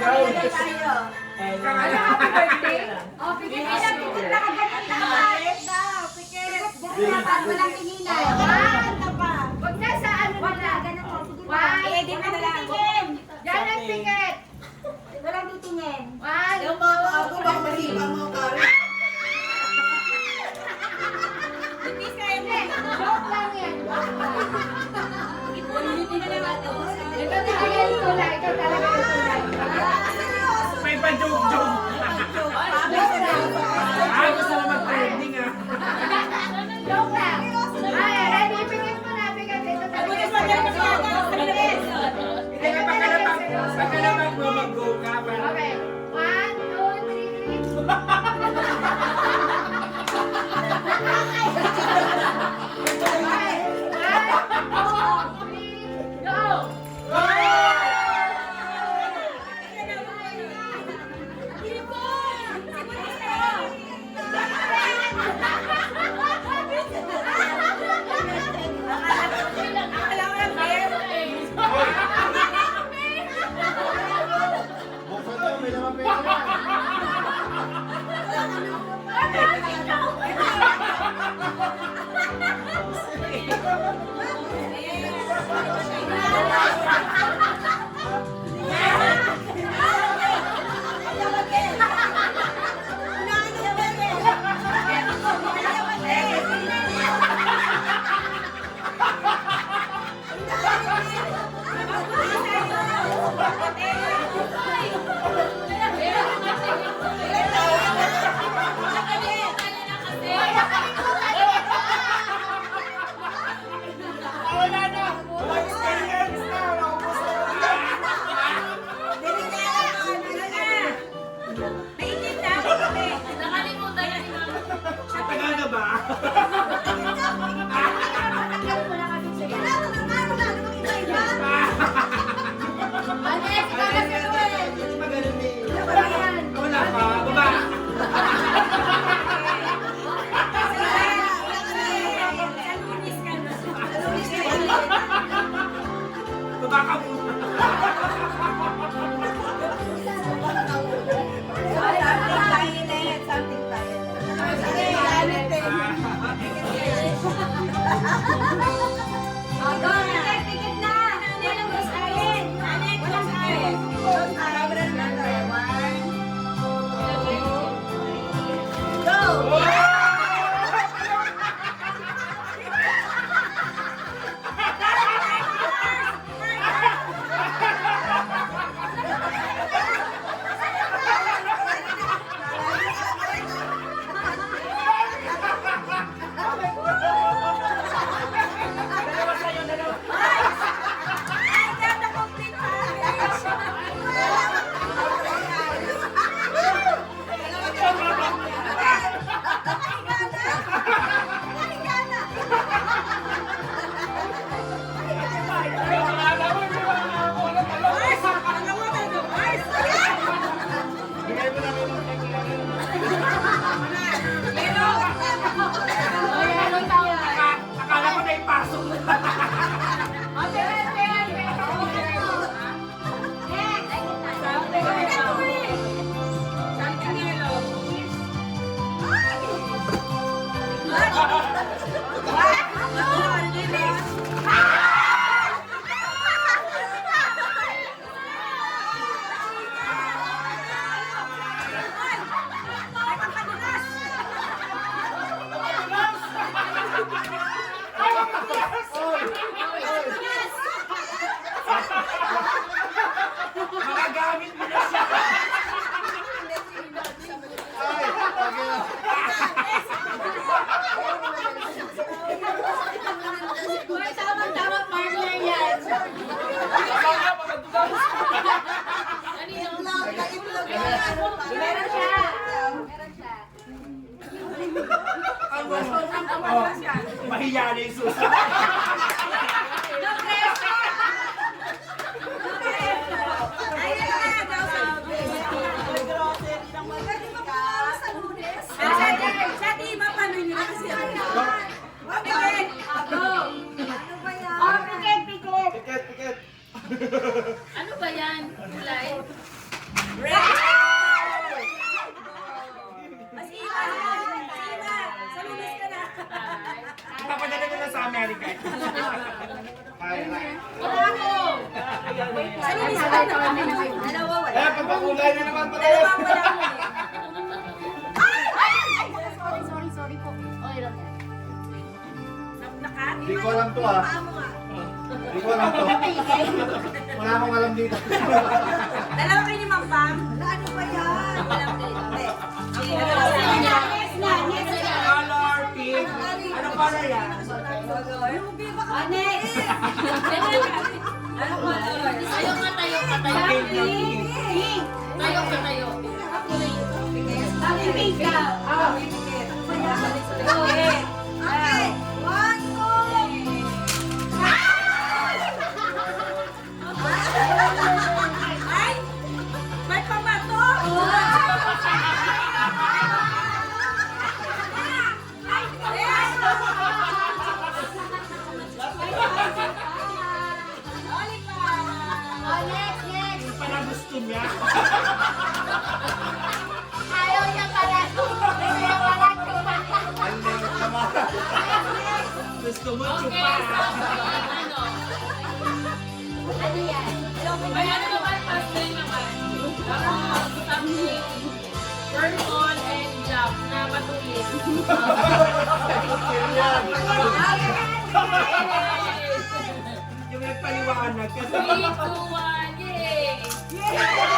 Happy birthday. Oh, pikit na lang, pikit na kagalit na kapalit daw. Pikit. Walang tinginan. Huwag na sa ano na lang. I-edit na lang. Yan ang pikit. Walang titingin. One, two, three. Hindi sa'yo na. Joke lang yan. Ulitin na lang ito. Ito talaga yung tulay. Ito talaga yung tulay. May pa-joke-joke. Gusto mo mag-trending ah. Joke lang. Ay, ready? Pikit mo na. Pikit. Ito talaga. Pagkalabang mo mag-go ka. Okay. 1, 2, 3. Go! Meron siya. Mahiya na yung susunod. Ano ba yan? Kulay? sa Amerika. Dalawa wala. Eh, pagpakulay na naman pala. Dalawang wala mo eh. Sorry po. Okay lang yan. Hindi ko alam to ah. Hindi ko alam to. Wala akong alam dito. Dalawa kayo ni Ma'am Pam. Ano ba yan? Alam ko dito. Next na. Color, pink. Ano color yan? Next. Ano color? Tayo ka, tayo ka, tayo. Pink yung pink. Tayo ka, tayo. Pink ka. Okay. One, two. Ay! May pamato! Yung pala gusto niya. Ayaw niya pala. Ayaw pala. Ang limit naman. Gusto mo, Okay, chupa. so, ano? Ano yan? Ay, ano naman, pastel naman. Something. Burn on and jump na patulis. Yung nagpaliwanag kasi. 3, 2, 1, yay!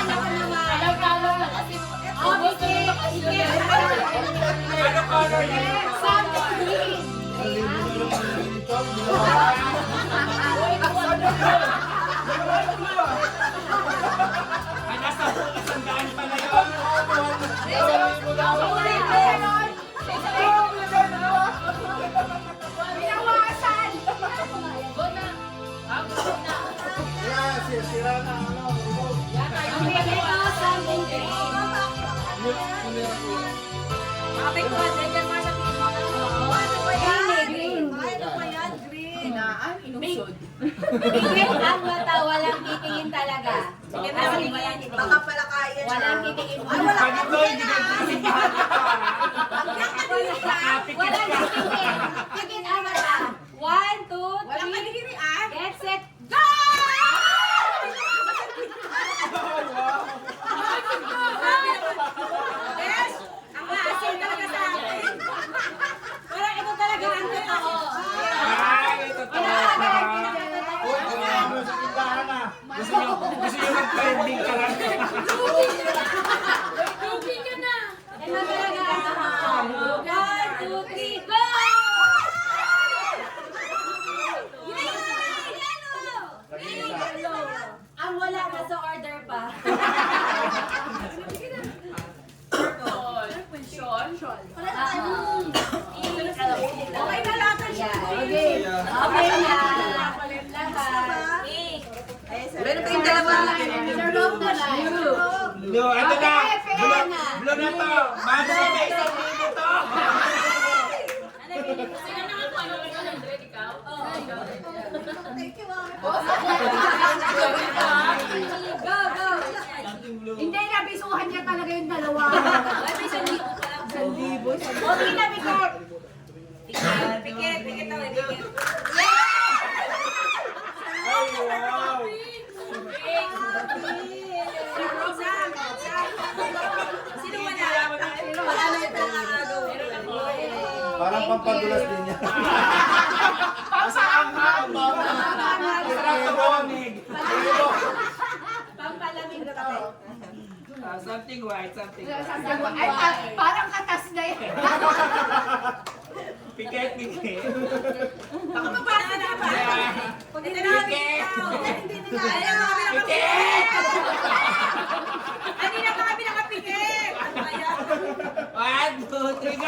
Alam-alam lang kasi ubos na yung bakasyon. Ano color yan? Ang limit na naman dito. Ay, nasa 100 pala yun. Go na. Go na. Kaya, sira na ano. Yan tayo. Ang mata, walang titingin talaga. Baka pala kaya na. Walang titingin. Ay, wala Pag ito, hindi ka tinitingnan ka pa. Nakapikit Walang ka. titingin. Tingin ang mata. 1, 2, 3. Get set, go! Yes! Ang maasin talaga sa akin. Parang ito talaga ang totoo. Ay, ito talaga. Uy, kumain mo sa tindahan ah. Gusto nyo mag-trending ka lang. Lugi ka na. Ito talaga ang totoo. 1, 2, 3, go! Ang wala na sa order pa. Sean. Okay na lahat ang okay. Okay na. Lahat. Meron pa yung dalawa. Sir Rob na lang. No, ito na. fair na. Blue na to. Bago sa may isang libo to. Sino naman po? Ano 100? Ikaw? Thank you, Go, go. Hindi, nabisuhan niya talaga yung dalawa. Ay, may 1,000 pa lang. 1,000? Okay na, Pikit. Pikit, pikit ako, pikit. Ay, wow. Sino wala? Wala na yung pangagaw. Parang pampadulas din niya. Saan ka? Sarap to bonig. Pampalamig na kami. Something white, something white. Ay, parang katas na yan. Pikit, pikit. Baka mabasa na ba? Hindi na kami. Hindi na kami nakapikit. Hindi na kami nakapikit. 2, 3, go!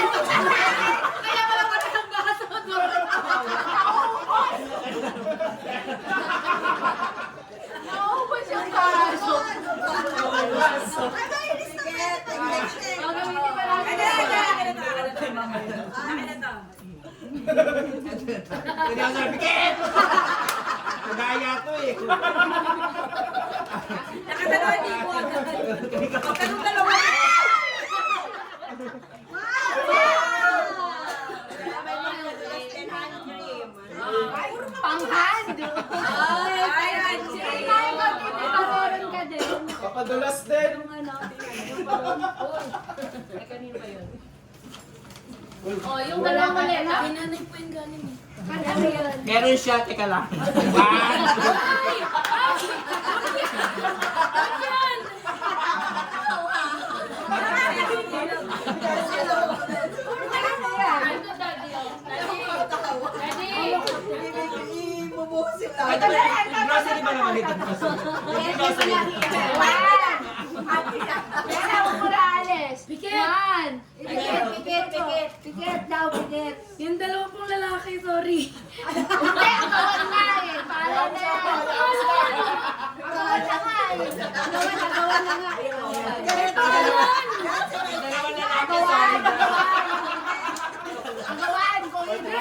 Kaya wala pa tayong baso doon. Naubos yung baso. Gagamitin pa natin. Hindi ako sabi, Pikit! Kagaya to eh. Nakadalawa di ko agad. Kanong dalawa. Panghand. Ay, meron ka din. Papadulas din. Yung ano, yung parang, ay, kanino ba yun? Oh, yung dalawang mali. Hinanay po yung galing eh. Ano yun? Meron siya, teka lang. 1, 2, Ay! Yan! Ano, daddy? Daddy! Ibubuhusin lang. grocery ba naman ito? Grocery. Yan ako mula alis. Yan. Pikit daw, pikit. Yung dalawa pong lalaki, sorry. Hindi, ang gawan nga eh. Pala na. Gawan na nga eh. Gawan na nga eh. Dalawa na lang ako, sorry. Ang gawan, kulit na.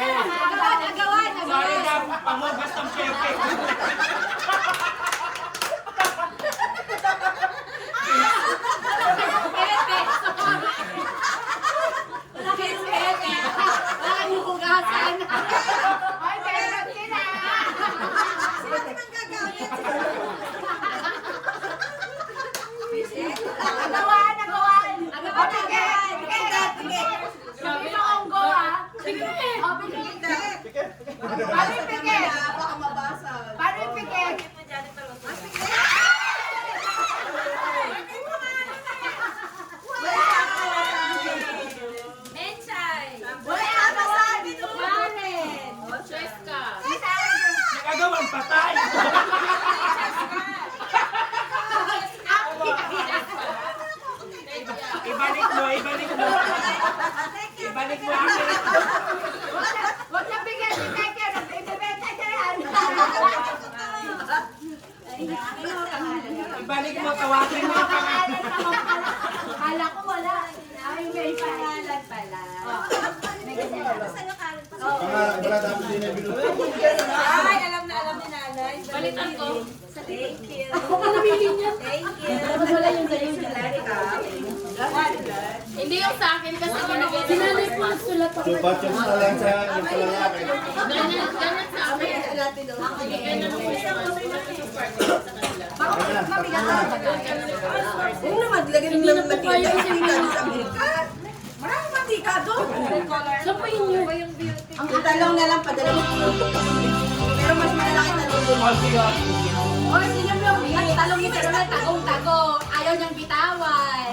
Ang gawan. Sorry na, pangugas ng pepe. Wala yung hugasan. Ay, meron din ah. Agawan. Sabi mo ang go ah. Pikit! Oh, pikit. Paano yung pikit? Baka mabasag. Paano yung pikit? Enchay! Wala ka masabi ng manin. Cheska! Nagagawang patay. Ibalik mo. Ibalik mo ako. Wag na bigyan si Teke. Ibibenta siya yan. Ibalik mo, tawagin mo yung pangalan. Kala ko wala. Ay, may pangalan pala. Wala dapat din na binuto. Ay, alam ni nanay. Balitan ko. Thank you. Ako pa nabili niya. Thank you. Tapos wala yung sa'yo. Hindi yung sa akin kasi binigay ni Sinanay po nagsulat ako. So, batches na lang sa yung kalalaki. Ganyan sa akin. Ganyan ang Oo naman, lagyan Hindi ng na po mantika. kayo kasi Sa Amerika. Maraming mantika doon. Saan po yun yun? Ang talong na lang padala mo. Pero mas malalaki talong doon. Oy, sino mo? Ang talong ni Pero na tagong-tago. Ayaw niyang bitawan.